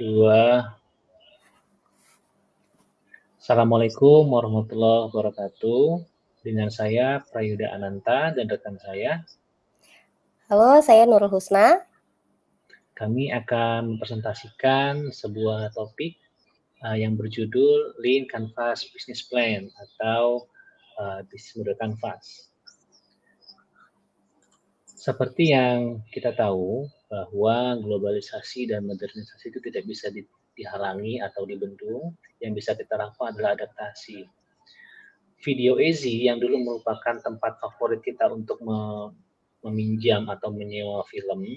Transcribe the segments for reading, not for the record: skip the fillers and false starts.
Dua. Assalamualaikum warahmatullahi wabarakatuh. Dengan saya Prayuda Ananta dan rekan saya. Halo, saya Nurul Husna. Kami akan mempresentasikan sebuah topik yang berjudul Lean Canvas Business Plan atau Business Model Canvas. Seperti yang kita tahu bahwa globalisasi dan modernisasi itu tidak bisa dihalangi atau dibendung, yang bisa kita lakukan adalah adaptasi. Video Ezi yang dulu merupakan tempat favorit kita untuk meminjam atau menyewa film,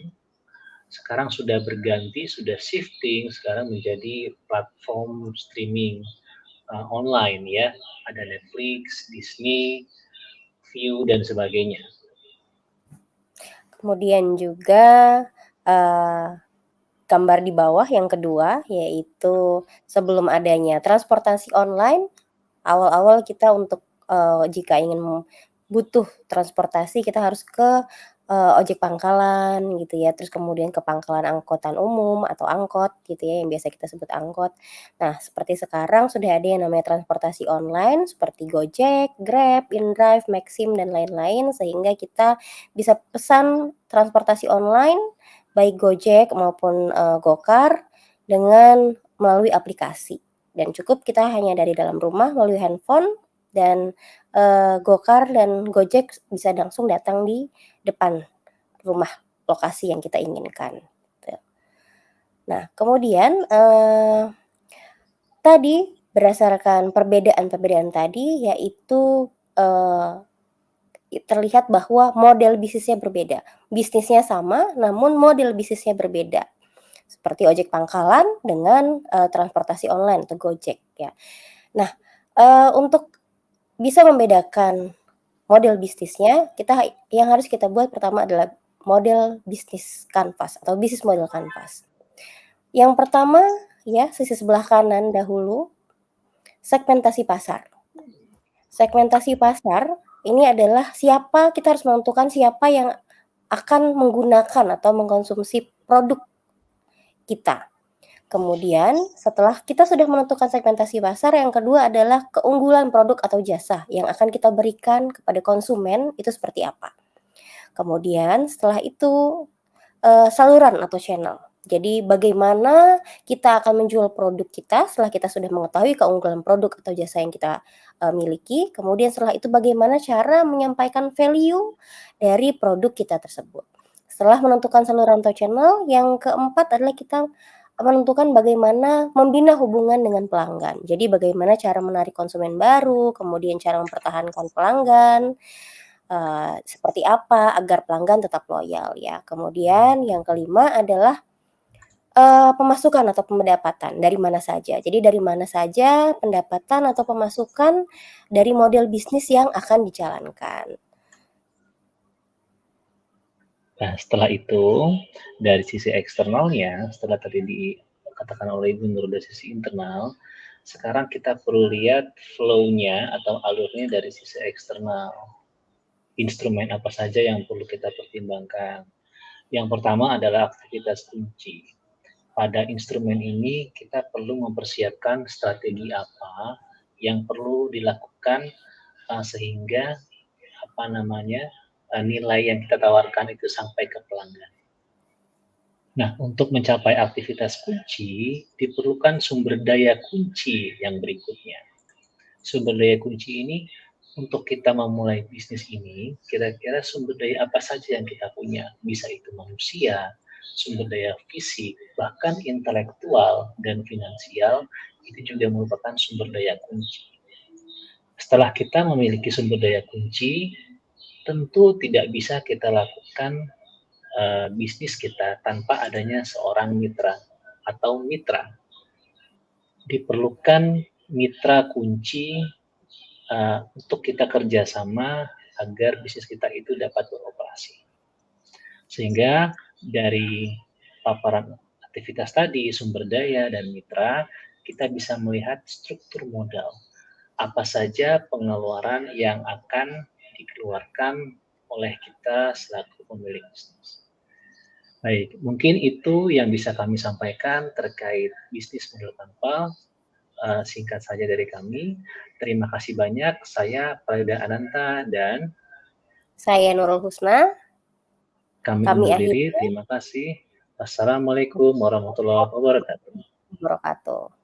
sekarang sudah berganti, sudah shifting sekarang menjadi platform streaming online ya. Ada Netflix, Disney, View, dan sebagainya. Kemudian juga gambar di bawah yang kedua, yaitu sebelum adanya transportasi online, awal-awal kita untuk jika ingin butuh transportasi kita harus ke ojek pangkalan gitu ya, terus kemudian ke pangkalan angkutan umum atau angkot gitu ya, yang biasa kita sebut angkot. Nah, seperti sekarang sudah ada yang namanya transportasi online seperti Gojek, Grab, InDrive, Maxim, dan lain-lain, sehingga kita bisa pesan transportasi online baik Gojek maupun Gokar dengan melalui aplikasi. Dan cukup kita hanya dari dalam rumah melalui handphone dan Gokar dan Gojek bisa langsung datang di depan rumah lokasi yang kita inginkan. Nah, kemudian tadi berdasarkan perbedaan-perbedaan tadi, yaitu terlihat bahwa model bisnisnya berbeda. Bisnisnya sama, namun model bisnisnya berbeda. Seperti ojek pangkalan dengan transportasi online atau Gojek ya. Nah, untuk bisa membedakan model bisnisnya, yang harus kita buat pertama adalah model bisnis kanvas atau bisnis model kanvas. Yang pertama ya, sisi sebelah kanan dahulu, segmentasi pasar. Segmentasi pasar ini adalah kita harus menentukan siapa yang akan menggunakan atau mengkonsumsi produk kita. Kemudian setelah kita sudah menentukan segmentasi pasar, yang kedua adalah keunggulan produk atau jasa yang akan kita berikan kepada konsumen itu seperti apa. Kemudian setelah itu saluran atau channel. Jadi bagaimana kita akan menjual produk kita setelah kita sudah mengetahui keunggulan produk atau jasa yang kita miliki. Kemudian setelah itu bagaimana cara menyampaikan value dari produk kita tersebut. Setelah menentukan saluran atau channel, yang keempat adalah kita menentukan bagaimana membina hubungan dengan pelanggan. Jadi bagaimana cara menarik konsumen baru, kemudian cara mempertahankan pelanggan, seperti apa agar pelanggan tetap loyal ya. Kemudian yang kelima adalah pemasukan atau pendapatan, dari mana saja. Jadi dari mana saja pendapatan atau pemasukan dari model bisnis yang akan dijalankan. Nah, setelah itu, dari sisi eksternalnya, setelah tadi dikatakan oleh Ibu Nur dari sisi internal, sekarang kita perlu lihat flow-nya atau alurnya dari sisi eksternal. Instrumen apa saja yang perlu kita pertimbangkan. Yang pertama adalah aktivitas kunci. Pada instrumen ini kita perlu mempersiapkan strategi apa yang perlu dilakukan sehingga nilai yang kita tawarkan itu sampai ke pelanggan. Nah, untuk mencapai aktivitas kunci diperlukan sumber daya kunci yang berikutnya. Sumber daya kunci ini untuk kita memulai bisnis ini, kira-kira sumber daya apa saja yang kita punya? Bisa itu manusia, sumber daya fisik, bahkan intelektual dan finansial, itu juga merupakan sumber daya kunci. Setelah kita memiliki sumber daya kunci, tentu tidak bisa kita lakukan bisnis kita tanpa adanya seorang mitra atau mitra. Diperlukan mitra kunci untuk kita kerjasama agar bisnis kita itu dapat beroperasi. Sehingga dari paparan aktivitas tadi, sumber daya dan mitra, kita bisa melihat struktur modal. Apa saja pengeluaran yang akan dikeluarkan oleh kita selaku pemilik bisnis. Baik, mungkin itu yang bisa kami sampaikan terkait bisnis model kanvas. Singkat saja dari kami. Terima kasih banyak. Saya Prayudha Ananta dan Saya Nurul Husna. kami Kami undur diri. akhiri. Terima kasih. Wassalamualaikum warahmatullahi wabarakatuh. Wabarakatuh.